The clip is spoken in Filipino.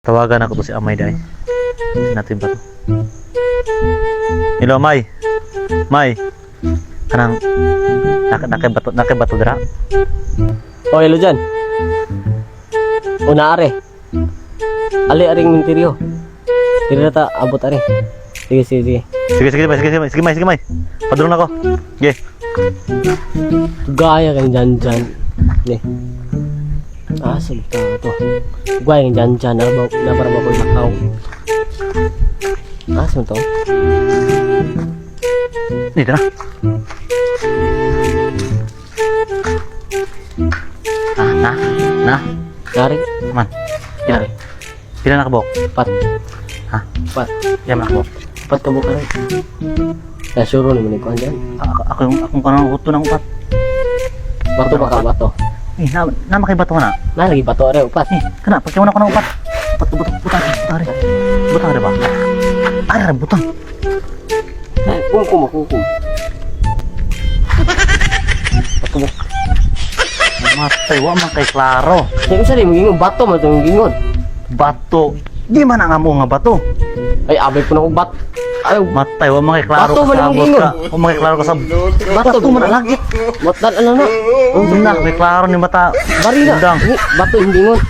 Tawagan ako to si Amay dahil. Natin ba to? Hello, May. May. Kanang nakibato dira. O, hello dyan. O, naare. Ali, aring minteryo. Hindi na ta, abot ari. Sige, sige, sige. Sige, May. Padulong na ako. Sige. Gaya kang dyan. Nih. Sabta to. Gaya kang dyan. Naparaba ko lakaw. Saan to? Dito na. Na. Nari. Man. Pila na kabok? Pat. Ha? Pat. Yan na kabok. Pat ka buka rin. Nasuro naman ikaw dyan. Akong kanang uto ng upat. Bato ba ka bato? Na makibato na. Lagi bato ari upat. Kana pagkiwan ako ng upat. Butang ba? Ara butang. Kukum. Patubok. Matay wa man kay klaro. Hindi ko sali maging bato mo itong gingon. Bato. Di man ang amo nga bato. Ay, abay po na kong bat. Ay, Matay wa man kay klaro Bato man sa ang abot ingon. ka. Wa man kay klaro ka sa bato bato man lagit. Batan ano na? Na may klaro ni mata. Bari na. Undang. Bato hindi ngon.